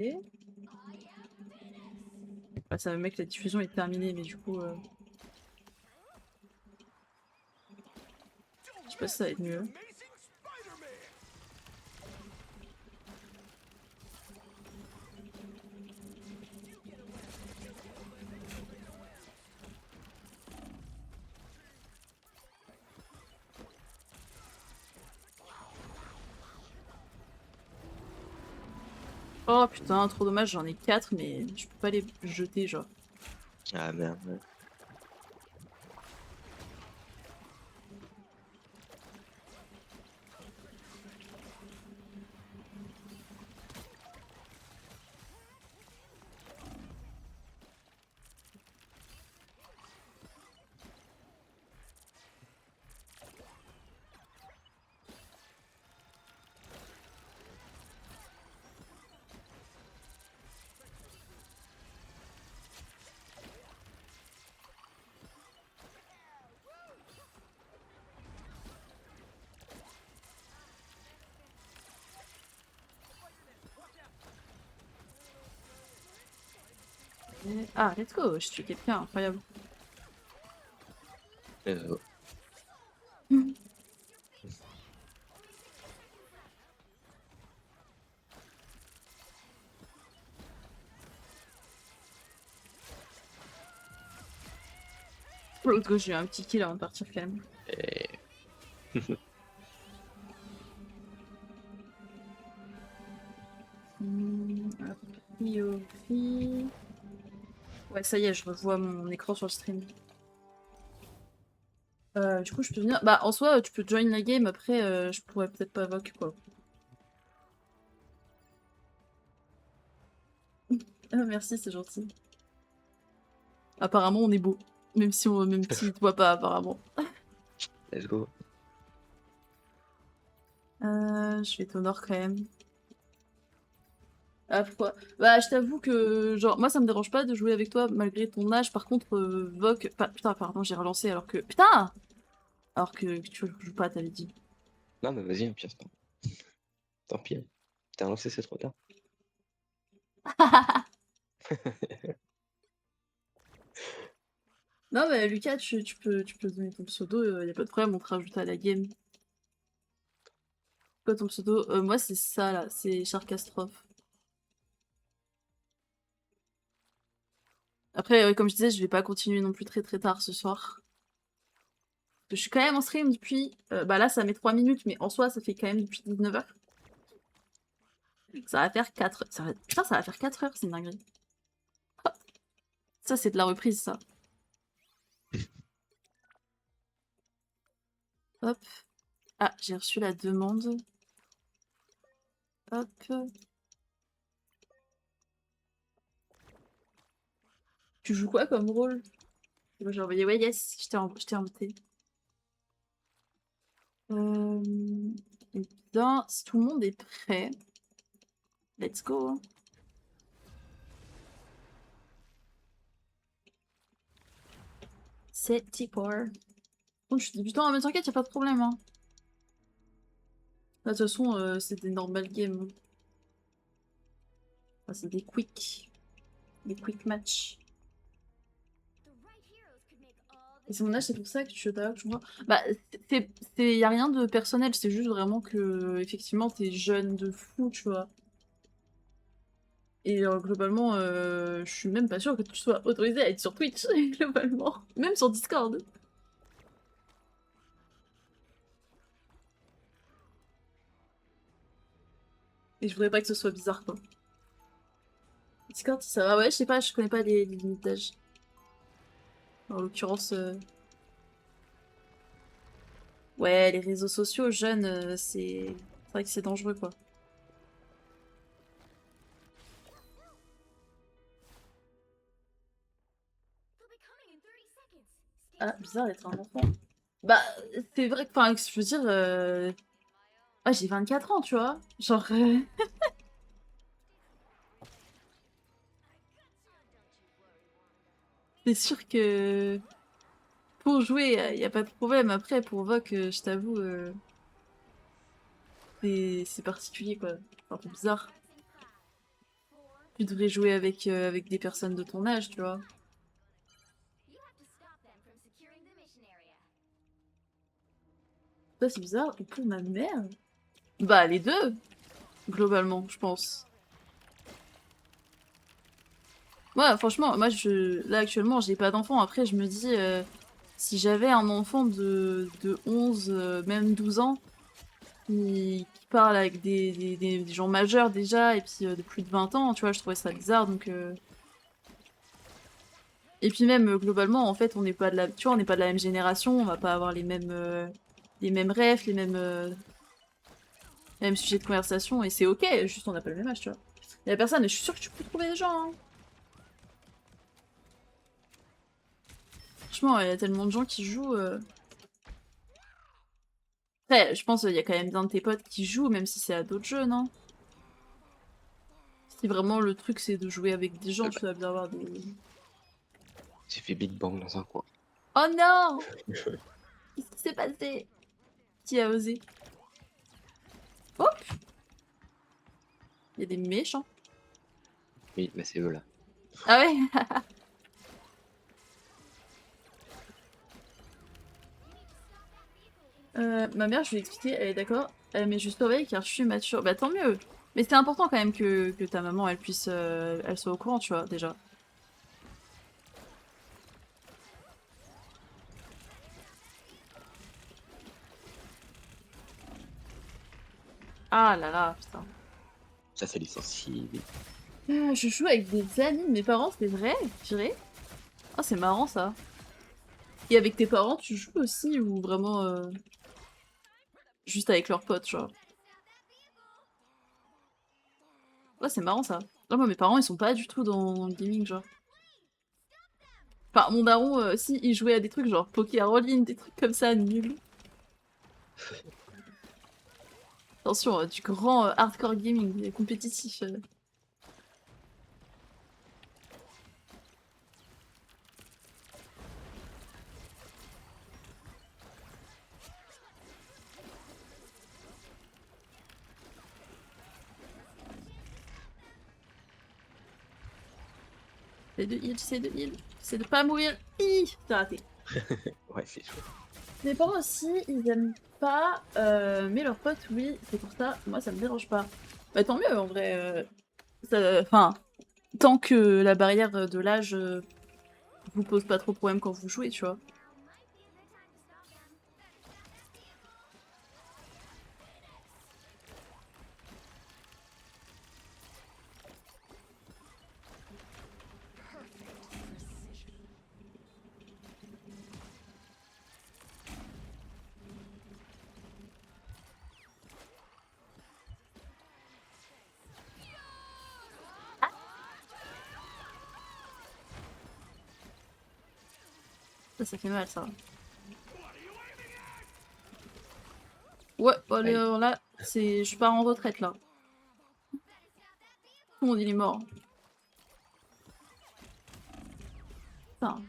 Et... Bah, ça veut dire que la diffusion est terminée, mais du coup... Je sais pas si ça va être mieux. Oh putain, trop dommage, j'en ai 4, mais je peux pas les jeter, genre. Ah merde. Ouais. Ah, let's go, je suis quelqu'un, incroyable. Pour l'autre gauche, j'ai eu un petit kill avant de partir quand même. Et... A priori... Ouais, ça y est, je revois mon écran sur le stream. Du coup, je peux venir... Bah, en soi, tu peux join la game, après, je pourrais peut-être pas voc, quoi. Ah, merci, c'est gentil. Apparemment, on est beau. Même si on te voit pas, apparemment. Let's go. Je vais t'honore quand même. Ah, pourquoi? Bah, je t'avoue que, genre, moi, ça me dérange pas de jouer avec toi malgré ton âge. Par contre, Voc... Putain, pardon, j'ai relancé alors que... Putain! Alors que tu joues pas, t'avais dit. Non, mais vas-y, pire, c'est pas. Tant pis. Hein. T'as lancé, c'est trop tard. Non, mais Lucas, tu peux donner ton pseudo, y a pas de problème, on te rajoute à la game. Quoi ton pseudo? Moi, c'est ça, là, c'est Sharkastrophe. Après, comme je disais, je vais pas continuer non plus très très tard ce soir. Je suis quand même en stream depuis... bah là, ça met 3 minutes, mais en soi, ça fait quand même depuis 19h. Ça va faire 4... Putain, ça va faire 4 heures, c'est une dinguerie. Ah, ça, c'est de la reprise, ça. Hop. Ah, j'ai reçu la demande. Hop. Tu joues quoi comme rôle? Moi, j'ai envoyé ouais, yes, je t'ai invité. Et bien, si tout le monde est prêt, let's go. Hein. C'est T-Core. Bon, je suis débutant, mais t'inquiète, y'a pas de problème. Hein. De toute façon, c'est des normal games. Enfin, c'est des quick. Des quick match. Et c'est mon âge, c'est pour ça que tu t'as je vois. Bah, y a rien de personnel, c'est juste vraiment que, effectivement, t'es jeune de fou, tu vois. Et globalement, je suis même pas sûre que tu sois autorisé à être sur Twitch, globalement. Même sur Discord. Et je voudrais pas que ce soit bizarre, quoi. Discord, ça va, ouais, je sais pas, je connais pas les limites d'âge. En l'occurrence, ouais, les réseaux sociaux jeunes, c'est vrai que c'est dangereux, quoi. Ah, bizarre d'être un enfant. Bah, c'est vrai que, enfin, je veux dire, ah, j'ai 24 ans, tu vois. Genre, c'est sûr que pour jouer, y a pas de problème. Après, pour Voc, je t'avoue, c'est particulier, quoi. C'est un peu bizarre. Tu devrais jouer avec des personnes de ton âge, tu vois. Ça, c'est bizarre. Et pour ma mère? Bah, les deux, globalement, je pense. Ouais, franchement, moi, là, actuellement, j'ai pas d'enfant. Après, je me dis, si j'avais un enfant de 11, même 12 ans, qui parle avec des gens majeurs déjà, et puis de plus de 20 ans, tu vois, je trouvais ça bizarre, donc... Et puis même, globalement, en fait, on n'est pas de la... Tu vois, on n'est pas de la même génération, on va pas avoir les mêmes rêves, les mêmes sujets de conversation, et c'est ok, juste on n'a pas le même âge, tu vois. Il y a personne, mais je suis sûre que tu peux trouver des gens, hein. Franchement, il y a tellement de gens qui jouent... Après, je pense qu'il y a quand même bien de tes potes qui jouent, même si c'est à d'autres jeux, non? Si vraiment le truc c'est de jouer avec des gens, tu vas bien avoir des... J'ai fait Big Bang dans un coin. Oh non! Qu'est-ce qui s'est passé? Qui a osé? Oh! Il y a des méchants. Oui, mais c'est eux là. Ah ouais? Ma mère, je lui ai expliqué, elle est d'accord, mais je surveille car je suis mature. Bah tant mieux! Mais c'est important quand même que ta maman, elle puisse... elle soit au courant, tu vois, déjà. Ah là là, putain. Ça, c'est licencié. Je joue avec des amis de mes parents, c'est vrai? Purée? Ah, c'est marrant ça. Et avec tes parents, tu joues aussi ou vraiment juste avec leurs potes, genre? Ouais, c'est marrant ça. Là, moi, mes parents, ils sont pas du tout dans le gaming, genre. Enfin, mon daron, si, il jouait à des trucs genre Poké Roll-in, des trucs comme ça, nuls. Attention, du grand hardcore gaming, compétitif. C'est de heal, c'est de heal. C'est de pas mourir. Hi, t'as raté. Ouais, c'est chaud. Mes parents aussi, ils aiment pas, mais leurs potes, oui, c'est pour ça, moi ça me dérange pas. Bah tant mieux en vrai. Enfin, tant que la barrière de l'âge vous pose pas trop de problème quand vous jouez, tu vois. Ça fait mal ça. Ouais, allez, Allez. alors là, je pars en retraite là. Tout le monde il est mort. Putain.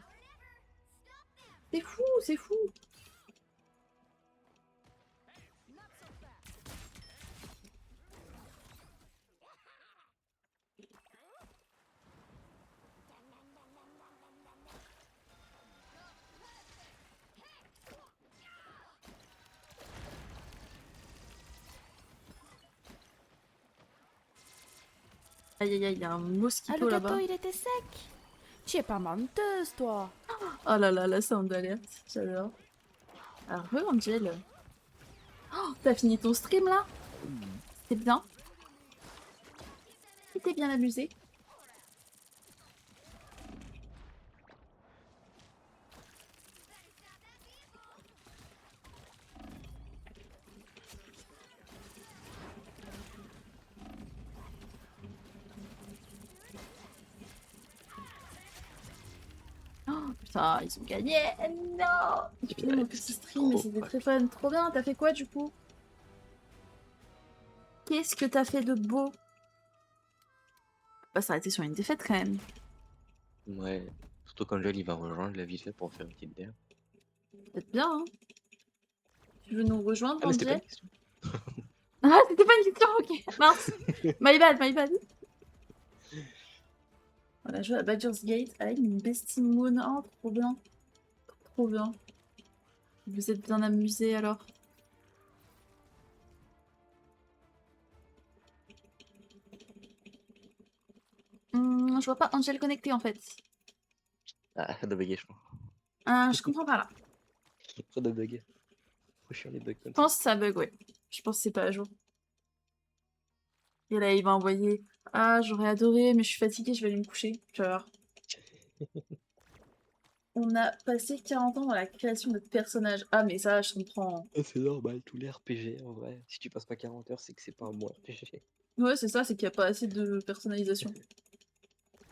C'est fou, c'est fou. Aïe aïe aïe, il y a un Ah, mosquito le là-bas. gâteau, il était sec. Tu es pas menteuse, toi. Oh là là, la sound alerte, j'adore. Ah, Angel. Oh, t'as fini ton stream là? C'était bien? Tu t'es bien amusé? Oh, putain, ils ont gagné! Non! J'ai fini mon petit stream, mais c'était très fun. Trop bien, t'as fait quoi du coup? Qu'est-ce que t'as fait de beau? Faut pas s'arrêter sur une défaite quand même. Ouais. Surtout quand Joel il va rejoindre la vite fait pour faire une petite der. Peut-être bien, hein? Tu veux nous rejoindre, Ah, mais c'était pas Angel? une question. Ah, c'était pas une question, ok. Mince. My bad, my bad. On a joué à Badger's Gate avec une bestie moon. Oh, trop bien. Trop bien. Vous êtes bien amusés alors? Je vois pas Angel connecté en fait. Ah, de bugger, je pense. Je comprends pas là. Trop de bugs. Trop chiant les bugs Je comme ça. pense que ça bug, ouais. Je pense que c'est pas à jour. Et là, il va envoyer Ah, j'aurais adoré, mais je suis fatiguée, je vais aller me coucher. Tu vas voir. On a passé 40 ans dans la création de personnages. Ah, mais ça, je comprends. Ah, c'est normal, tous les RPG en vrai. Si tu passes pas 40 heures, c'est que c'est pas un bon RPG. Ouais, c'est ça, c'est qu'il n'y a pas assez de personnalisation.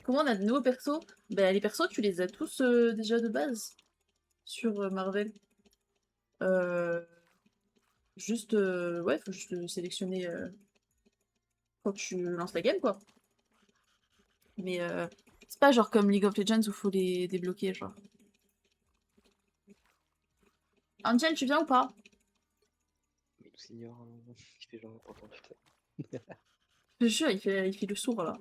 Comment on a de nouveaux persos? Bah, les persos, tu les as tous déjà de base sur Marvel. Euh, Juste, ouais, faut juste le sélectionner quand tu lances la game, quoi. Mais c'est pas genre comme League of Legends où faut les débloquer, genre. Angel, tu viens ou pas? Mais tout senior, il fait genre pas entendu ça. Je te jure, il fait le sourd, là.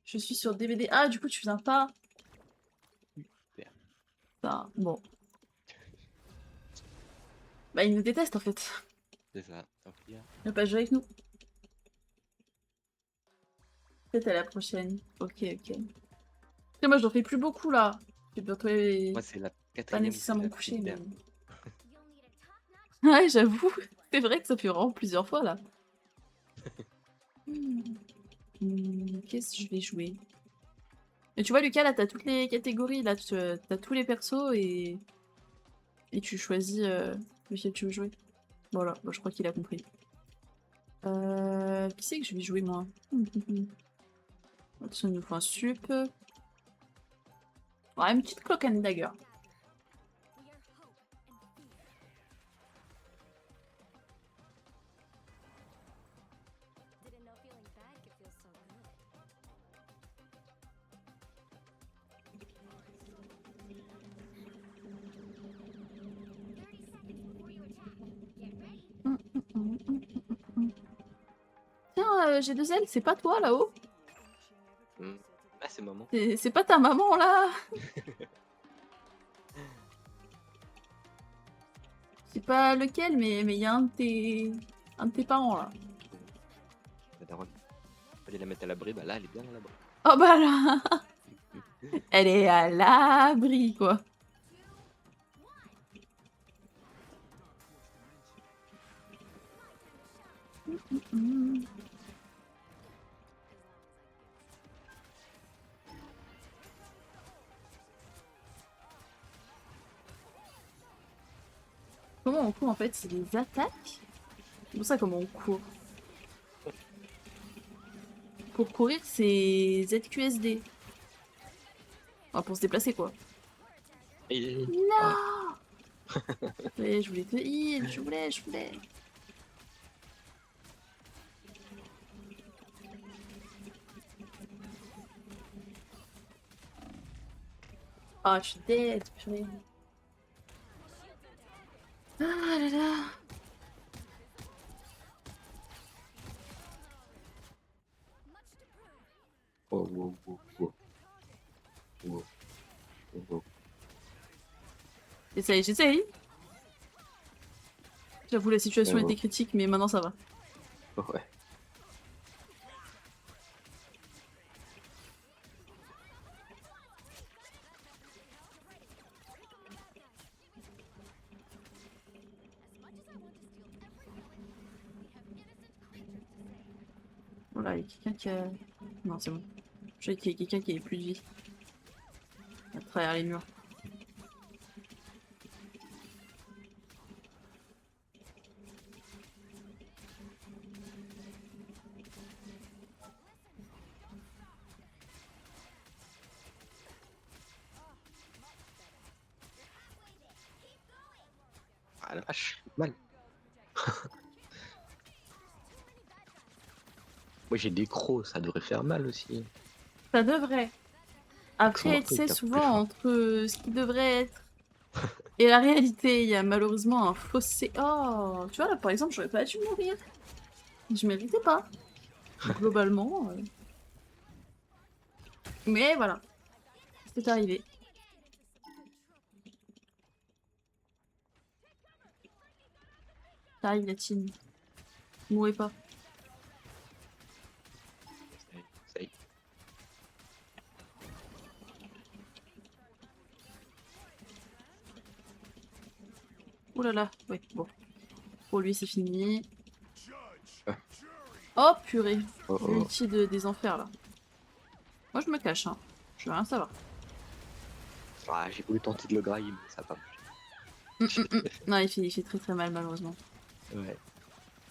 Je suis sur DVD. Ah, du coup, tu viens pas? Super. Ça, bon. Bah, il nous déteste, en fait. C'est ça, tant pis. Hein. Il va pas jouer avec nous. Peut-être à la prochaine. Ok, ok. Après, moi, j'en fais plus beaucoup, là. Je vais bientôt Moi, c'est la pas quatrième ou c'est nécessairement la coucher, mais... dernière. Ouais, j'avoue. C'est vrai que ça fait vraiment plusieurs fois, là. Qu'est-ce que je vais jouer? Et tu vois, Lucas, là, t'as toutes les catégories. Là, t'as tous les persos et tu choisis lequel tu veux jouer. Voilà, bon, je crois qu'il a compris. Qui c'est que je vais jouer, moi? Ça nous fait un sup. Ouais, une petite cloak and dagger. Tiens, j'ai deux ailes, c'est pas toi là-haut? Ah, c'est maman. C'est pas ta maman là? Je sais pas lequel, mais il y a un de tes parents là. La daronne. Fallait la mettre à l'abri, bah là, elle est bien à l'abri. Oh bah là! Elle est à l'abri quoi. Comment on court en fait? C'est des attaques? C'est pour ça comment on court. Pour courir, c'est ZQSD. Enfin, pour se déplacer quoi. Et... Non! Ouais, je voulais te heal, je voulais. Ah, je suis dead, purée. Ah là là. Oh, wow, wow, wow. Wow. Wow. J'essaye. J'avoue, la situation Ouais, était critique, mais maintenant ça va. ouais. Voilà, il y a quelqu'un qui a... Non, c'est bon. Je sais qu'il y a quelqu'un qui avait plus de vie. À travers les murs. Ah la vache, mal. Moi j'ai des crocs, ça devrait faire mal aussi. Ça devrait. Après, tu Ils sais, tapent plus souvent, fort. entre ce qui devrait être Et la réalité, il y a malheureusement un fossé. Oh, tu vois là par exemple, j'aurais pas dû mourir. Je méritais pas. Globalement. Mais voilà, c'est arrivé. Ça arrive la team. Mourrez pas. Ça y est. Ouh là là, ouais, bon. Pour lui, c'est fini. Ah. Oh purée, Oh oh. l'ulti des enfers là. Moi je me cache, hein. Je veux rien savoir. Ah, j'ai voulu tenter de le grailler, mais ça a pas marché. Non, il fait très très mal malheureusement. Ouais.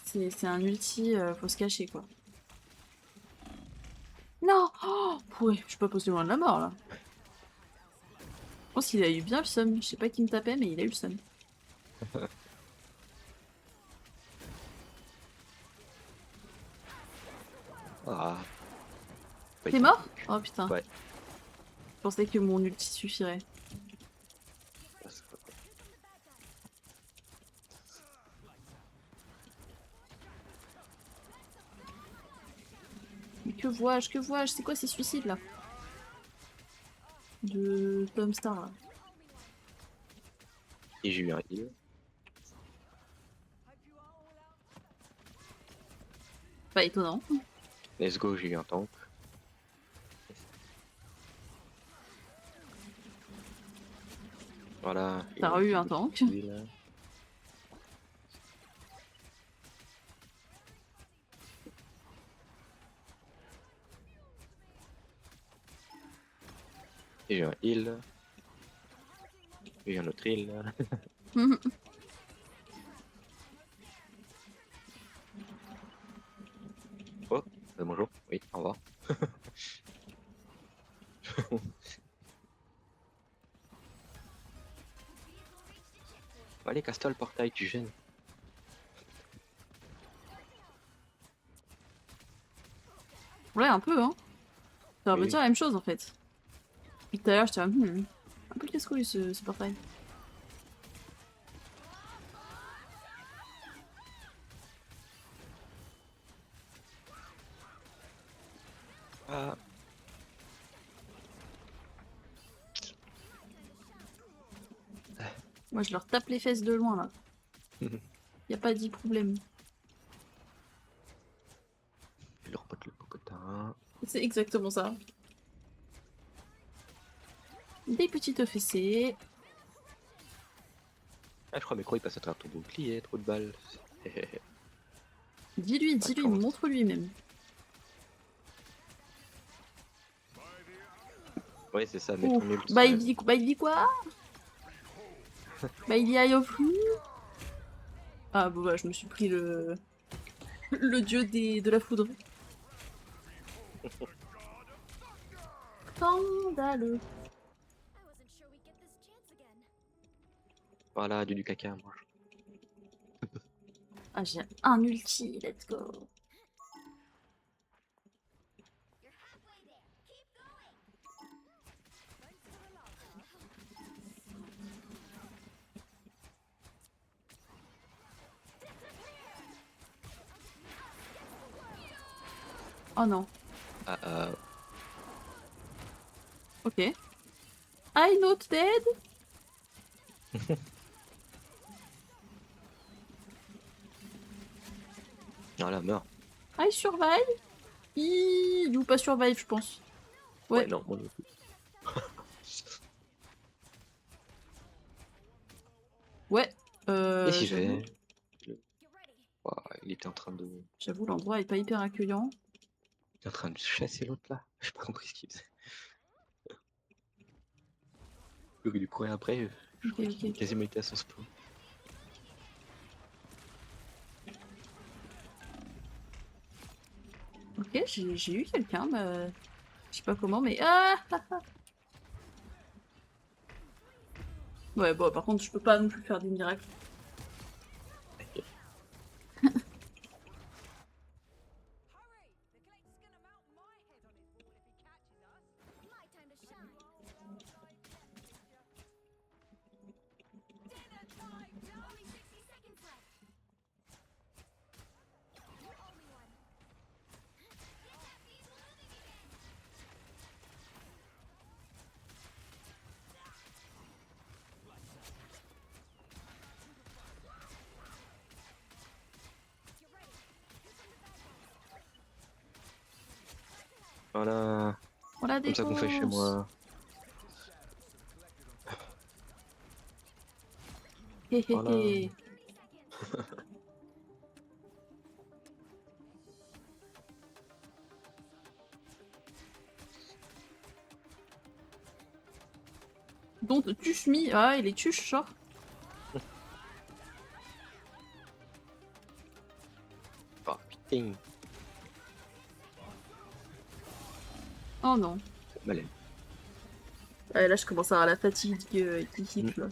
C'est un ulti, faut se cacher quoi. Non, oh, ouais, je suis pas passé loin de la mort là. Je pense qu'il a eu bien le seum. Je sais pas qui me tapait, mais il a eu le seum. Ah. Pas T'es été mort? convaincu. Oh putain. Ouais. Je pensais que mon ulti suffirait. Ah, c'est pas grave. Mais que vois-je? Que vois-je? C'est quoi ces suicides là? De Tom Star là. Et j'ai eu un heal. Pas étonnant. Let's go, j'ai eu un tank. Voilà. T'as eu un tank. Heal. Et j'ai un heal. Et j'ai un autre heal. Oh, bonjour. Oui, au revoir. Allez, casse-toi le portail, tu gênes. Ouais, un peu, hein. Ça va Oui. dire la même chose en fait. Depuis tout à l'heure, j'étais là, un peu casse-couille ce portail. Ah, Moi, je leur tape les fesses de loin là. Y a pas dit problème. je leur pote le popotin. C'est exactement ça. Des petites fessées. Ah, je crois, mais quoi, il passe à travers ton bouclier, trop de balles. Dis-lui, chance. montre-lui même. Ouais, c'est ça, mets Ouf. ton ult. Bah il dit quoi? Bah il y a Yofu. Ah bon bah je me suis pris le le dieu de la foudre. Scandaleux. Voilà, du caca, moi. Ah j'ai un ulti, let's go. Oh non. Ah, Ok. I not dead. voilà, meurs. I survive. You pas survive je pense. Ouais, Ouais. non, moi non plus. Ouais. Et si J'avoue. il était en train de... J'avoue l'endroit est pas hyper accueillant. Il est en train de chasser l'autre là. J'ai pas compris ce qu'il faisait. Il lui courait après. Je crois qu'il a Ok. quasiment été à son spawn. Ok, j'ai eu quelqu'un, bah, je sais pas comment, mais ah. Ouais, bon, par contre, je peux pas non plus faire des miracles. Voilà, On la comme ça qu'on fait chez défonce. moi. Hé hé Voilà. hé. Donc, tuche mi. Ah, il est tuche, genre. Oh putain, Oh non. c'est malin. Ah, là, je commence à avoir la fatigue qui Mm. hit, là.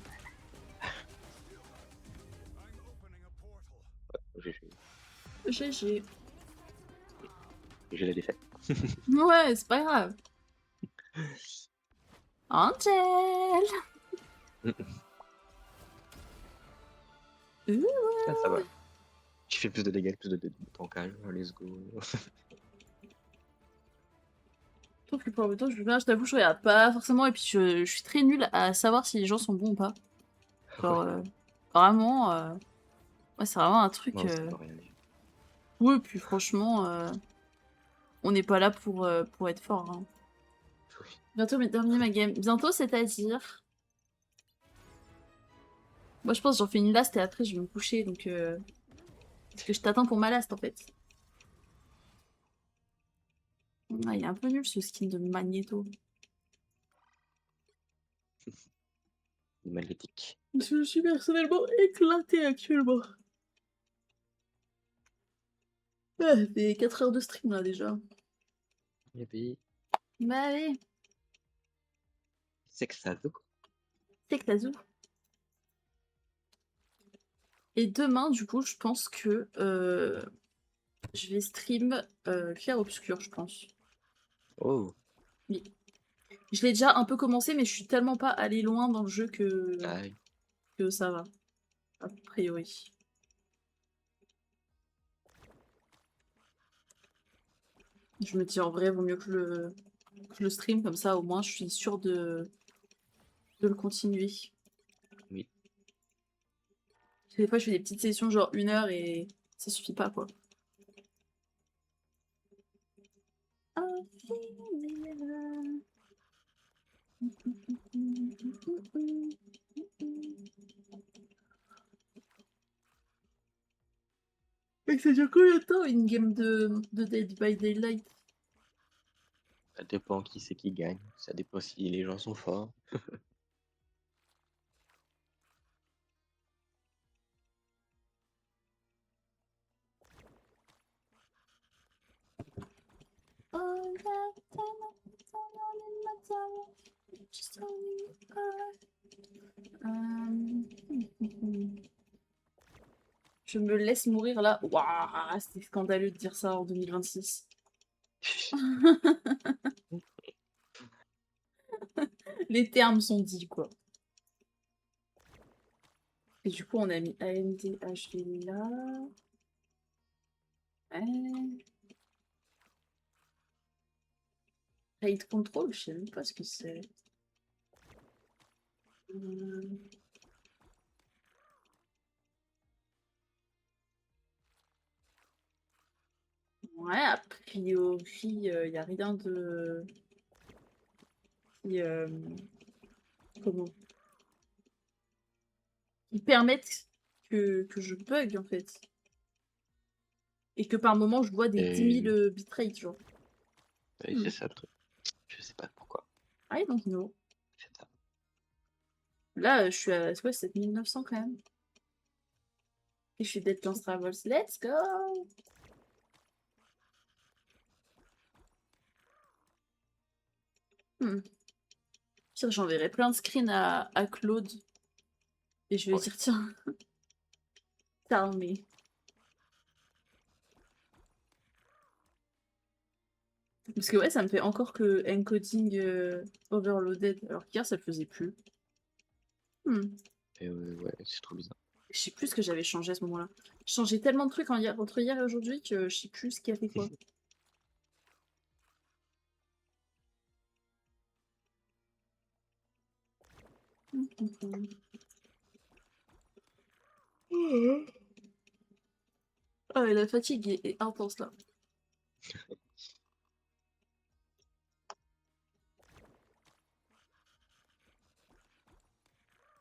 GG. J'ai la défaite. Ouais, c'est pas grave. Angel. Ah, ça va. Tu fais plus de dégâts, plus de tankage. Let's go. Je trouve que pour le temps, je t'avoue, je regarde pas forcément, et puis je suis très nulle à savoir si les gens sont bons ou pas. Genre, Ouais. vraiment, ouais, c'est vraiment un truc. Non, ça veut rien dire. Oui, puis franchement, on n'est pas là pour être fort. Hein. Oui. Bientôt, mais terminer ma game. Bientôt, c'est-à-dire. Moi, je pense que j'en fais une last et après, je vais me coucher, donc. Parce que je t'attends pour ma last, en fait. Ah, il est un peu nul ce skin de Magneto. Magnétique. Je suis personnellement éclatée actuellement. Ah, ça fait 4 heures de stream là déjà. Et puis, Bah oui, c'est que ça veut quoi. c'est que t'as tout. Et demain, du coup, je pense que je vais stream Clair Obscur, je pense. Oh, Oui. Je l'ai déjà un peu commencé, mais je suis tellement pas allée loin dans le jeu aïe. que ça va, a priori. Je me dis en vrai, vaut mieux que je le stream, comme ça au moins je suis sûre de le continuer. Oui. Parce que des fois, je fais des petites sessions genre 1 heure et ça suffit pas quoi. Et ça dure combien de temps une game de Dead by Daylight? Ça dépend qui c'est qui gagne. Ça dépend si les gens sont forts. Je me laisse mourir là. Waouh, c'est scandaleux de dire ça en 2026. Les termes sont dits, quoi. Et du coup, on a mis AMDHD là. Rate Control, je sais même pas ce que c'est. Euh, Ouais, a priori, il n'y a rien de... qui, comment? Qui permettent que je bug, en fait. Et que par moment, je vois des 10 Et 000 bitrate, genre. oui, c'est ça le truc. Je sais pas pourquoi. I don't know. C'est ça. Là, je suis à ouais, 7900 quand même. Et je suis Dead Dance Travels. Let's go! Hmm. Pire, j'enverrai plein de screens à Claude. Et je vais Ouais. dire, tiens, tell me. Parce que ouais, ça me fait encore que encoding overloaded. Alors qu'hier, ça le faisait plus. Hmm. Et ouais, c'est trop bizarre. Je sais plus ce que j'avais changé à ce moment-là. J'ai changé tellement de trucs entre hier et aujourd'hui que je sais plus ce qui a fait quoi. Ah, et la fatigue est intense là.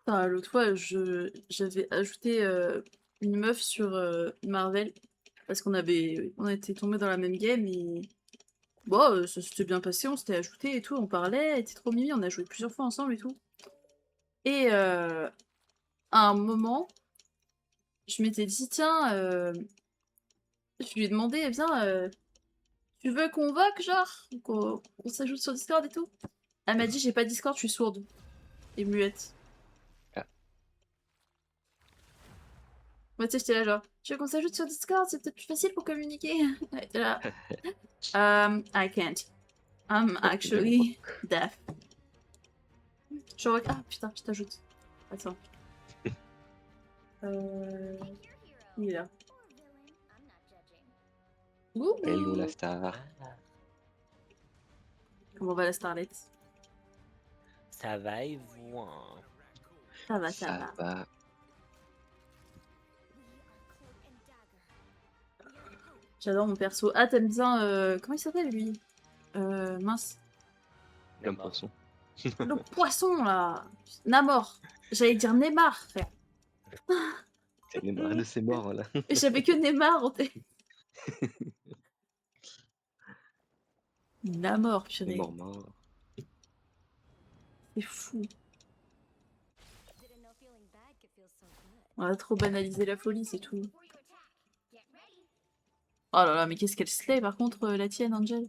Ah, l'autre fois, j'avais ajouté une meuf sur Marvel parce on était tombé dans la même game et bon, ça s'était bien passé, on s'était ajouté et tout, on parlait, elle était trop mimi, on a joué plusieurs fois ensemble et tout. Et à un moment, je m'étais dit, tiens, je lui ai demandé, eh bien, tu veux qu'on voque, genre, qu'on s'ajoute sur Discord et tout? Elle m'a dit, j'ai pas Discord, je suis sourde et muette. Ah. Moi, tu sais, j'étais là, genre, tu veux qu'on s'ajoute sur Discord, c'est peut-être plus facile pour communiquer. Elle était là, I can't. I'm actually deaf. Genre, ah putain, je t'ajoute. Attends. Il est là. Hello la Ouh, star. comment va la starlet? Ça va et vous, hein? Ça va, ça Ça va. va. J'adore mon perso. Ah, t'aimes bien. Comment il s'appelle lui? Mince. Comme Neymar. poisson. Le poisson là! Namor! J'allais dire Neymar, frère. C'est Neymar de ses morts là. Et j'avais que Neymar en tête. Namor, purée. Mort. C'est fou. On a trop banalisé la folie, c'est tout. Oh là là, mais qu'est-ce qu'elle slay par contre, la tienne, Angel?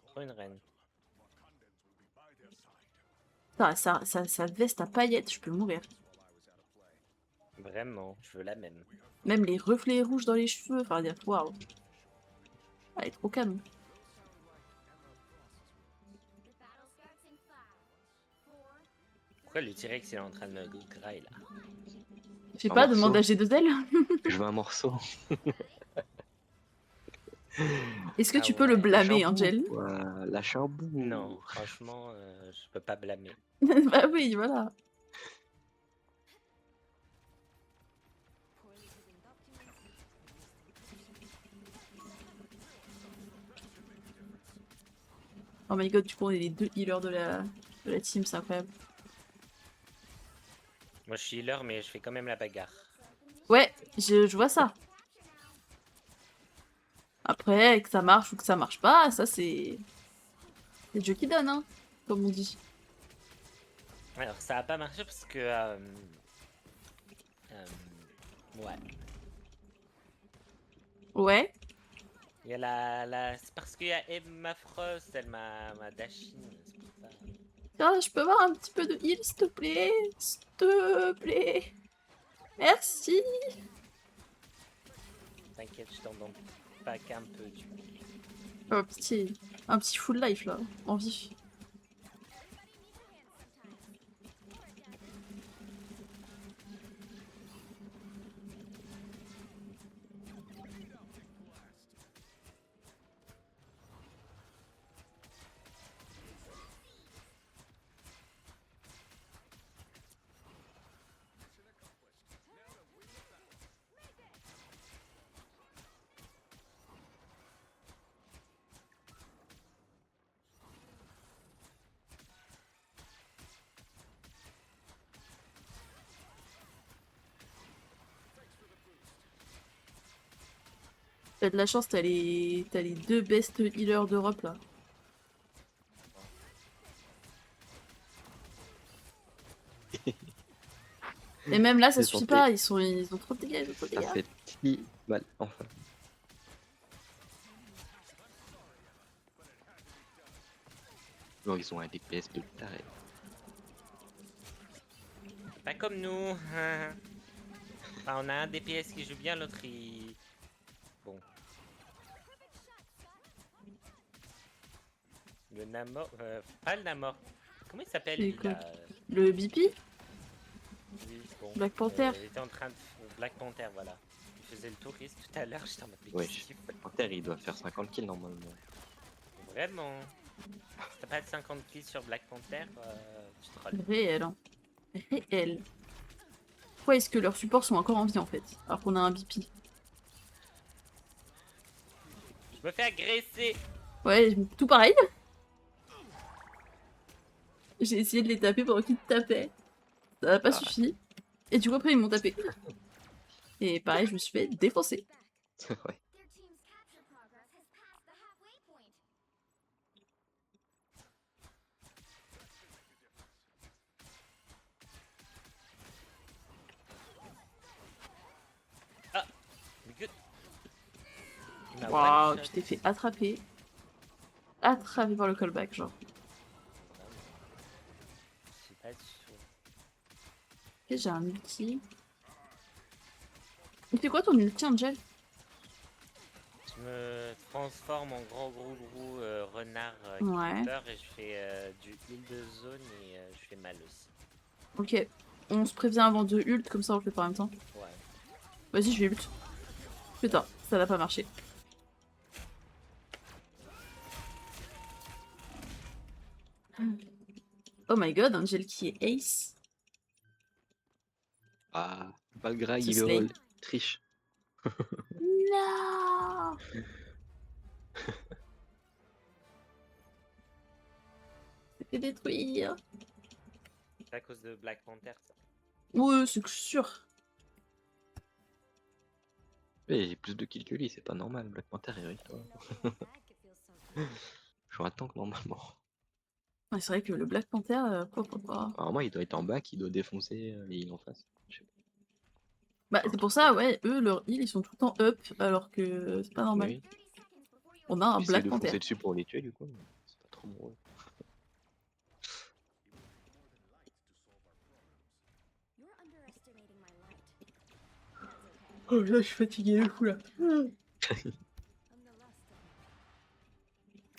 Trop une reine. Ah, sa veste à paillettes, je peux mourir. Vraiment, je veux la même. Même les reflets rouges dans les cheveux, enfin, dire, waouh. Elle est trop calme. Pourquoi le T-Rex il est en train de me grailler là? Je sais Un pas, morceau. demande à G2L. Je veux un morceau. Est-ce que Ah tu peux le ouais. blâmer, Lâche un bout, Angel? quoi. Lâche un bout. Non, franchement, je peux pas blâmer. Bah oui, voilà. Oh my god, du coup on est les deux healers de la team, c'est incroyable. Moi je suis healer, mais je fais quand même la bagarre. Ouais, je vois ça. Après, que ça marche ou que ça marche pas, ça c'est Dieu qui donne, hein, comme on dit. Alors ça a pas marché parce que... ouais. Ouais. Il y a c'est parce qu'il y a Emma Frost, elle m'a dashing, c'est pour ça. Ah, je peux avoir un petit peu de heal, s'il te plaît? S'il te plaît. Merci. T'inquiète, je t'en donne pas qu'un peu du coup. Un petit full life là, en vif. T'as de la chance, t'as les deux best healers d'Europe là. Et même là, ça J'ai suffit tenté. pas, ils ont trop de dégâts, ils ont trop de Ça dégâts. fait si mal, enfin. Bon, ils ont un DPS de taré. Pas comme nous. Enfin, on a un DPS qui joue bien, l'autre il... Bon. Le Namor... pas le Namor. Comment il s'appelle C'est lui quoi? là Le BP? Oui, bon. Black Panther. Il était en train de... Black Panther, voilà. Il faisait le touriste tout à l'heure, j'étais en mode... mais Ouais, qu'est-ce qu'il fait Black Panther il doit faire 50 kills normalement. Vraiment. Si t'as pas de 50 kills sur Black Panther, tu trolles. Réel, hein. Réel. Pourquoi est-ce que leurs supports sont encore en vie en fait? Alors qu'on a un BP. Je me fais agresser. Ouais, tout pareil. J'ai essayé de les taper pendant qu'ils te tapaient. Ça n'a pas Ah. suffi. Et du coup, après, ils m'ont tapé. Et pareil, je me suis fait défoncer. Ouais. Mais que... Il m'a Waouh, one-shot. tu t'es fait attraper. Attraper par le callback, genre. Je suis pas sûr. Ok, j'ai un ulti. Il fait quoi ton ulti, Angel? Je me transforme en grand gros renard Ouais. qui fait peur et je fais du heal de zone et je fais mal aussi. Ok. On se prévient avant de ult, comme ça on le fait pas en même temps. Ouais. Vas-y, je vais ult. Putain, ça n'a pas marché. Oh my god, Angel qui est ace. Ah, Valgra, Ce il slay. triche. Non. C'est fait détruire. C'est à cause de Black Panther ça. Ouais, c'est sûr. Mais j'ai plus de kills que lui, c'est pas normal. Black Panther, irrite-toi. Je joue un tank normalement. Ouais, c'est vrai que le Black Panther, pas. Normalement, il doit être en back, il doit défoncer les heals en face. Je sais pas. Bah, c'est pour ça, ouais, eux, leur heal, ils sont tout le temps up, alors que c'est pas normal. Oui. On a un J'essaie Black de Panther. foncer dessus pour les tuer du coup, mais c'est pas trop mon rôle. Oh là, je suis fatiguée le fou là.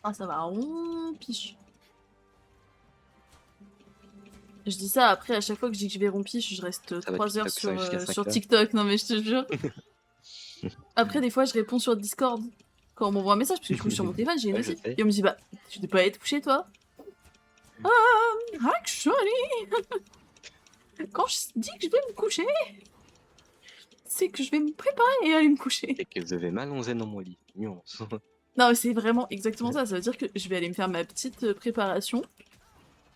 Ah, ça va, on piche. Je dis ça après, à chaque fois que je dis que je vais rompiche, je reste Ça va 3 heures TikTok, ça va jusqu'à 5 sur heures. TikTok, non mais je te jure. Après, des fois, je réponds sur Discord quand on m'envoie un message, parce que du coup, sur mon téléphone, j'ai une Ouais, je notif. sais. Et on me dit, bah, tu t'es pas allé te coucher toi? Actually, quand je dis que je vais me coucher, c'est que je vais me préparer et aller me coucher. Et que je vais m'allonger dans mon lit. Nuance. Non, mais c'est vraiment exactement ça. Ça veut dire que je vais aller me faire ma petite préparation.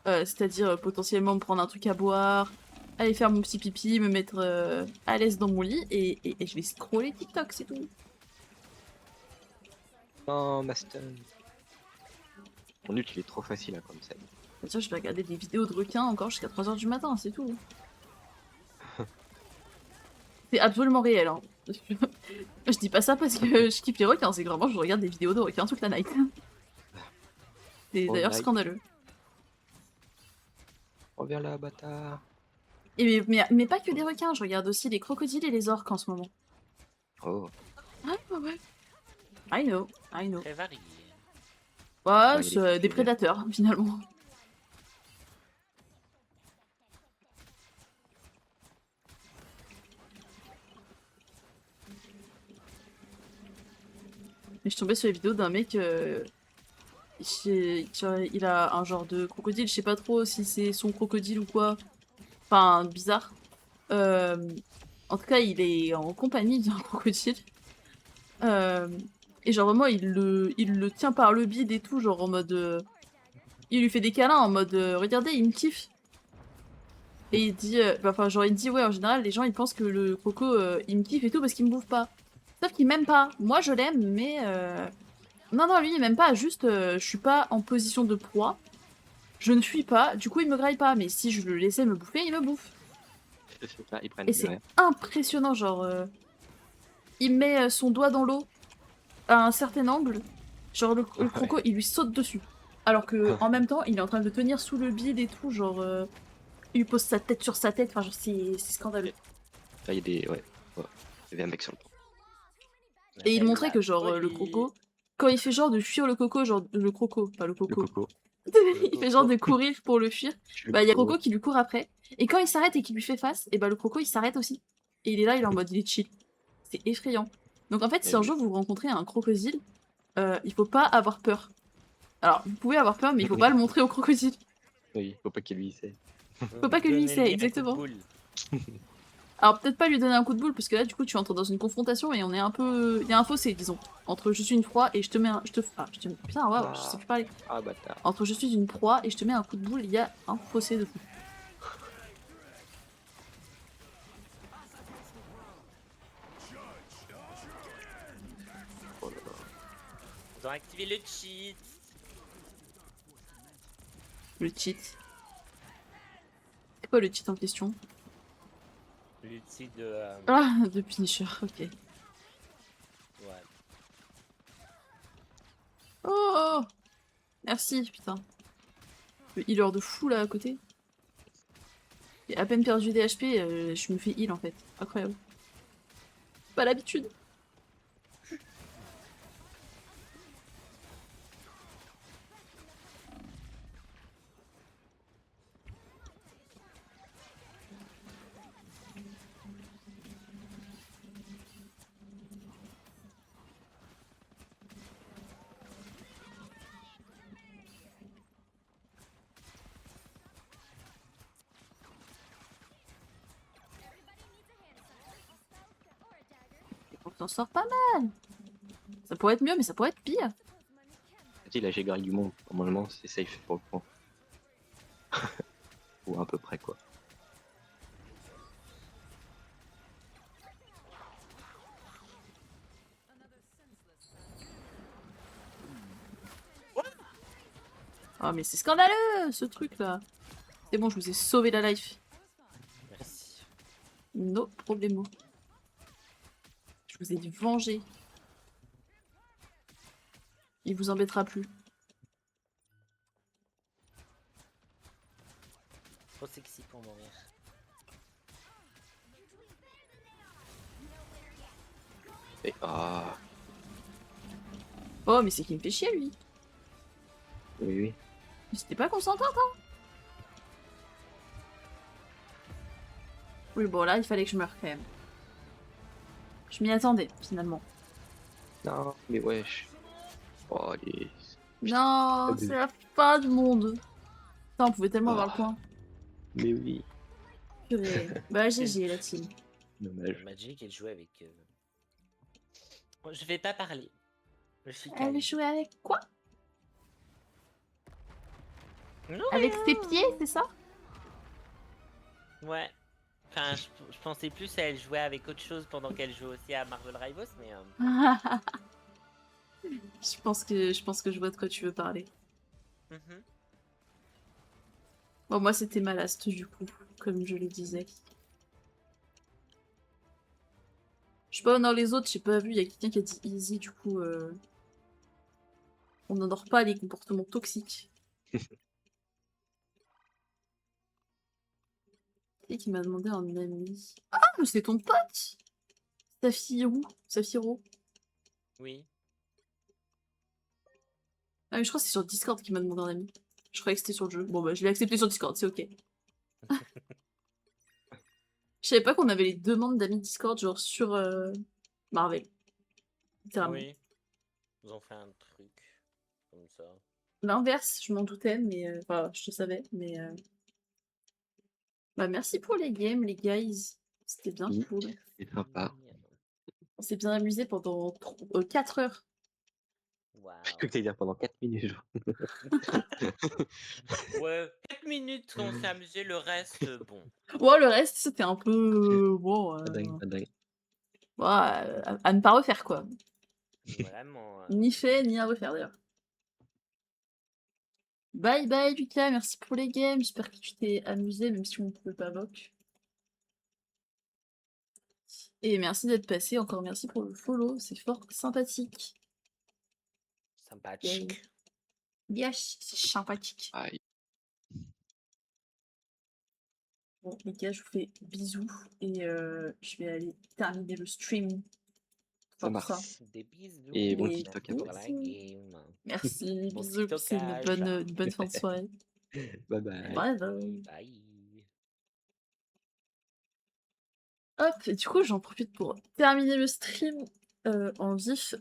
C'est-à-dire potentiellement me prendre un truc à boire, aller faire mon petit pipi, me mettre à l'aise dans mon lit et je vais scroller TikTok, c'est tout. Non, Master. Mon ult, il est trop facile à comme ça. C'est-à-dire je vais regarder des vidéos de requins encore jusqu'à 3h du matin, c'est tout. C'est absolument réel. Hein. Je dis pas ça parce que je kiffe les requins, c'est que vraiment je regarde des vidéos de requins toute la night. C'est Oh, d'ailleurs night. scandaleux. Reviens là, bâtard. Et mais pas que des requins, je regarde aussi les crocodiles et les orques en ce moment. Oh. Ah ouais. I know. Très varié. Ouais, il c'est est des fait prédateurs finalement. Mais je suis tombée sur les vidéos d'un mec, il a un genre de crocodile, je sais pas trop si c'est son crocodile ou quoi. Enfin, bizarre. Euh, En tout cas, il est en compagnie d'un crocodile. Euh, et genre vraiment, il le tient par le bide et tout, genre en mode... il lui fait des câlins en mode, regardez, il me kiffe. Et il dit, enfin genre il dit, ouais, en général, les gens ils pensent que le croco, il me kiffe et tout parce qu'il me bouffe pas. Sauf qu'il m'aime pas. Moi, je l'aime, mais... Non, lui, il m'aime pas, juste, je suis pas en position de proie. Je ne fuis pas, du coup, il me graille pas. Mais si je le laissais me bouffer, il me bouffe. Je sais pas, ils prennent Et le c'est rêve. impressionnant, genre... il met son doigt dans l'eau à un certain angle. Genre, le croco, il lui saute dessus. Alors que en même temps, il est en train de le tenir sous le bide et tout, genre... il lui pose sa tête sur sa tête, enfin, genre, c'est scandaleux. Là, il y a des. Ouais. Il y avait un mec sur le pont. Et il Appelle montrait la que, genre, le police. croco... Quand il fait genre de fuir le coco, genre... Le croco, pas le Le coco. coco. Il fait genre de courir pour le fuir. Bah, il y a Croco qui lui court après. Et quand il s'arrête et qu'il lui fait face, et bah le Croco il s'arrête aussi. Et il est là, il est en mode il est chill. C'est effrayant. Donc en fait, si Eh un oui. jour vous rencontrez un crocodile, il faut pas avoir peur. Alors, vous pouvez avoir peur, mais il faut pas le montrer au crocodile. Oui, faut pas qu'il lui essaie. Faut pas que lui Donnez-lui essaie, un coup de exactement. boule. Alors peut-être pas lui donner un coup de boule, parce que là du coup tu entres dans une confrontation et on est un peu... Il y a un fossé, disons. Entre je suis une proie et je te mets un... Putain, waouh, je sais plus parler. Ah, bâtard. Entre je suis une proie et je te mets un coup de boule, il y a un fossé de fou. Ils ont activé le cheat. Le cheat. C'est quoi le cheat en question? Le cheat de... Ah, de Punisher, ok. ouais. Oh! Merci, putain. Le healer de fou là à côté. J'ai à peine perdu des HP, je me fais heal en fait. Incroyable. Pas l'habitude. On s'en sort pas mal. Ça pourrait être mieux, mais ça pourrait être pire. Vas-y, là j'ai grille du monde. Normalement, c'est safe pour le point. Ou à peu près, quoi. Oh mais c'est scandaleux ce truc là. C'est bon, je vous ai sauvé la life. Merci. No problemo. Je vous ai vengé. Il vous embêtera plus. Trop sexy pour mourir. Et ah, Oh mais c'est qui me fait chier lui. oui, oui. Mais c'était pas consentant hein. Oui bon là il fallait que je meure quand même. Je m'y attendais finalement. Non, mais wesh. Oh, allez. Non, c'est la fin du monde. Putain, on pouvait tellement avoir le point. Mais oui. Purée. Bah GG la team. Dommage. Magic, elle jouait avec... Bon, je vais pas parler. Je suis Elle calme. jouait avec quoi? Non, Avec rien. ses pieds, c'est ça? Ouais. Enfin, je pensais plus à elle jouer avec autre chose pendant qu'elle joue aussi à Marvel Rivals, mais... Je pense que je vois de quoi tu veux parler. mhm. Bon, moi c'était ma last du coup, comme je le disais. Je sais pas, dans les autres, j'ai pas vu, il y a quelqu'un qui a dit easy, du coup, on n'endort pas les comportements toxiques. Et qui m'a demandé un ami. Ah, mais c'est ton pote! Safiro. Safiro. Oui. Ah, mais je crois que c'est sur Discord qui m'a demandé un ami. Je croyais que c'était sur le jeu. Bon, bah, je l'ai accepté sur Discord, c'est ok. Je savais pas qu'on avait les demandes d'amis Discord, genre sur Marvel. Littéralement. Oui. Ils ont fait un truc comme ça. L'inverse, je m'en doutais, mais. Enfin, je le savais, mais. Bah, merci pour les games, les guys. C'était bien Oui. cool. C'est sympa. On s'est bien amusé pendant 4 heures. Waouh. Je crois que t'allais dire pendant 4 minutes. Ouais, 4 minutes qu'on s'est amusé, le reste, bon. Ouais, le reste, c'était un peu. Bon. Pas dingue, pas dingue. Ouais, à ne pas refaire, quoi. Vraiment. Ni fait, ni à refaire, d'ailleurs. Bye bye, Lucas. Merci pour les games. J'espère que tu t'es amusé, même si on ne pouvait pas moque. Et merci d'être passé. Encore merci pour le follow. C'est fort sympathique. Sympathique. Yes, c'est sympathique. Aïe. Bon, les gars, je vous fais bisous. Et je vais aller terminer le stream. Ça Pour marche. ça. Des bisous. Et bon Et TikTok à pour toi. la bisous. game. Merci, Bon bisous. C'est TikTokage. une bonne fin de soirée. Bye bye. Bye bye. Bye. Hop, et du coup, j'en profite pour terminer le stream en vif.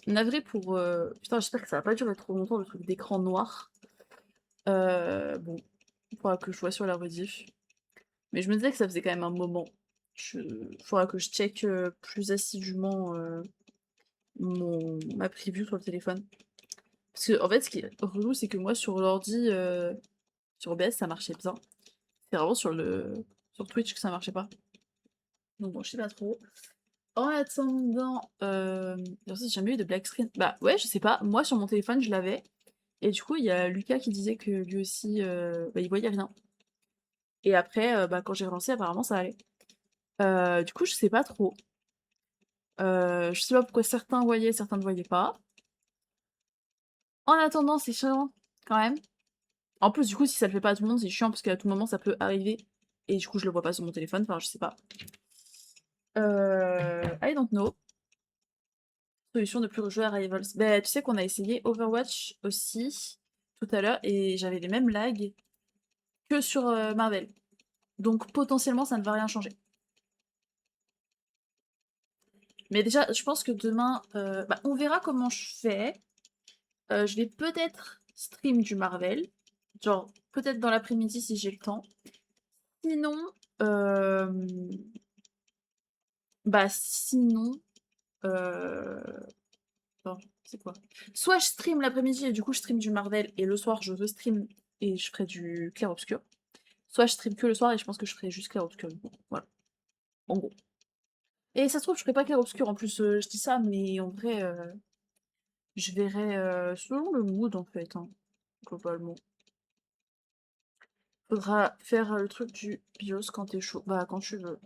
Navré pour. Putain, j'espère que ça va pas durer trop longtemps le truc d'écran noir. Bon, il faudra que je vois sur la rediff. Mais je me disais que ça faisait quand même un moment. Il faudra que je check plus assidûment ma preview sur le téléphone. Parce que, en fait, ce qui est relou, c'est que moi, sur l'ordi, sur OBS, ça marchait bien. C'est vraiment sur Twitch que ça marchait pas. Donc bon, je sais pas trop. En attendant, j'ai jamais eu de black screen. Bah ouais, je sais pas. Moi sur mon téléphone, je l'avais. Et du coup, il y a Lucas qui disait que lui aussi, bah, il voyait rien. Et après, bah, quand j'ai relancé, apparemment ça allait. Du coup, je sais pas trop. Je sais pas pourquoi certains voyaient, certains ne voyaient pas. En attendant, c'est chiant quand même. En plus, du coup, si ça le fait pas à tout le monde, c'est chiant parce qu'à tout moment ça peut arriver. Et du coup, je le vois pas sur mon téléphone, enfin, je sais pas. I don't know. Solution de plus rejouer à Rivals. Bah, tu sais qu'on a essayé Overwatch aussi tout à l'heure et j'avais les mêmes lags que sur Marvel. Donc potentiellement ça ne va rien changer. Mais déjà, je pense que demain, bah, on verra comment je fais. Je vais peut-être stream du Marvel. Genre, peut-être dans l'après-midi si j'ai le temps. Sinon, euh, bah sinon, euh, attends, c'est quoi? Soit je stream l'après-midi et du coup je stream du Marvel et le soir je stream et je ferai du clair-obscur. Soit je stream que le soir et je pense que je ferai juste clair-obscur. Voilà, en gros. Et ça se trouve, je ferai pas clair-obscur en plus, je dis ça, mais en vrai, je verrai selon le mood en fait, hein, globalement. Faudra faire le truc du BIOS quand t'es chaud. Bah, quand tu veux.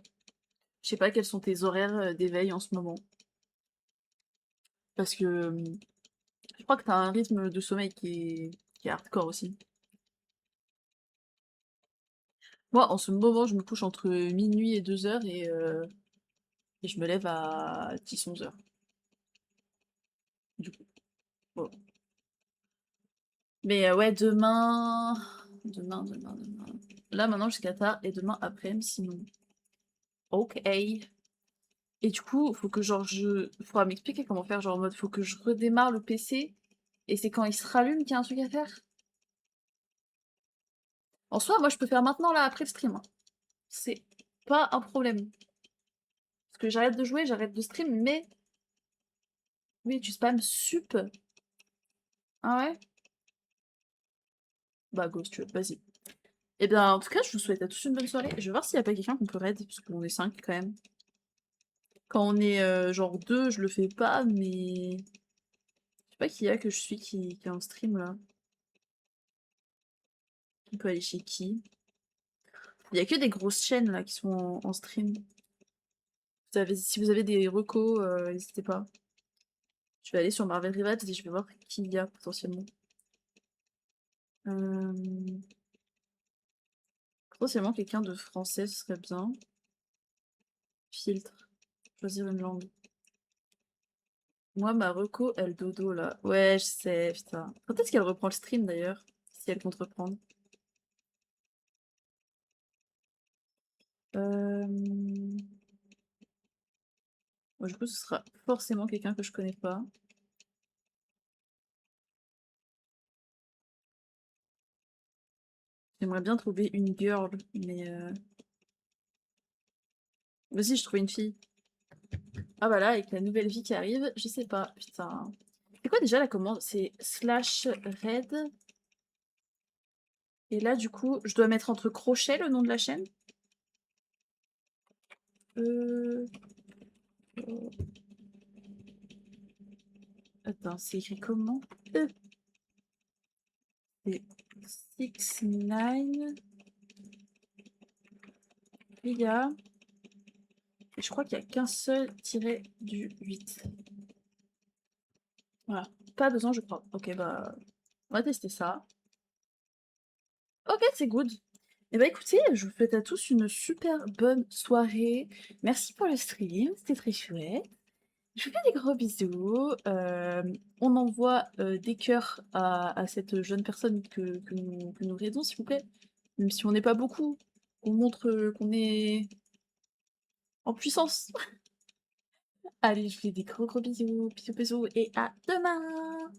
Je sais pas quels sont tes horaires d'éveil en ce moment. Parce que je crois que t'as un rythme de sommeil qui est hardcore aussi. Moi, en ce moment, je me couche entre minuit et 2 heures et je me lève à 10-11 heures. Du coup, bon. Mais ouais, demain. Là, maintenant, jusqu'à tard et demain après-midi, sinon. Ok. Et du coup, faut que genre faudra m'expliquer comment faire, genre en mode faut que je redémarre le PC et c'est quand il se rallume qu'il y a un truc à faire. En soi, moi je peux faire maintenant là après le stream, hein. C'est pas un problème. Parce que j'arrête de jouer, j'arrête de stream, mais. Oui, tu spam sup. Ah ouais? Bah go si tu veux, vas-y. Et bien en tout cas, je vous souhaite à tous une bonne soirée. Je vais voir s'il y a pas quelqu'un qu'on peut raid, parce qu'on est 5 quand même. Quand on est genre 2, je le fais pas, mais. Je sais pas qui y a que je suis qui est en stream là. On peut aller chez qui? Il y a que des grosses chaînes là qui sont en stream. Si vous avez des recos, n'hésitez pas. Je vais aller sur Marvel Rivals et je vais voir qui il y a potentiellement. Euh, Potentiellement quelqu'un de français, ce serait bien. Filtre. Choisir une langue. Moi, ma reco, elle dodo là. Ouais, je sais, putain. Quand est-ce qu'elle reprend le stream d'ailleurs? Si elle compte reprendre. Euh... Bon, du coup, ce sera forcément quelqu'un que je connais pas. J'aimerais bien trouver une girl, mais vas-y, je trouve une fille. Ah bah là, avec la nouvelle vie qui arrive, je sais pas, putain. C'est quoi déjà la commande? C'est slash red. Et là, du coup, je dois mettre entre crochets le nom de la chaîne. Euh... Attends, c'est écrit comment? C'est 6 9 Ria. Et je crois qu'il n'y a qu'un seul tiré du 8. Voilà. Pas besoin, je crois. Ok, bah, on va tester ça. Ok, c'est good. Et bah écoutez, je vous souhaite à tous une super bonne soirée. Merci pour le stream, c'était très chouette. Je vous fais des gros bisous. On envoie des cœurs à cette jeune personne que nous aidons, s'il vous plaît. Même si on n'est pas beaucoup, on montre qu'on est en puissance. Allez, je vous fais des gros bisous, bisous, bisous, et à demain!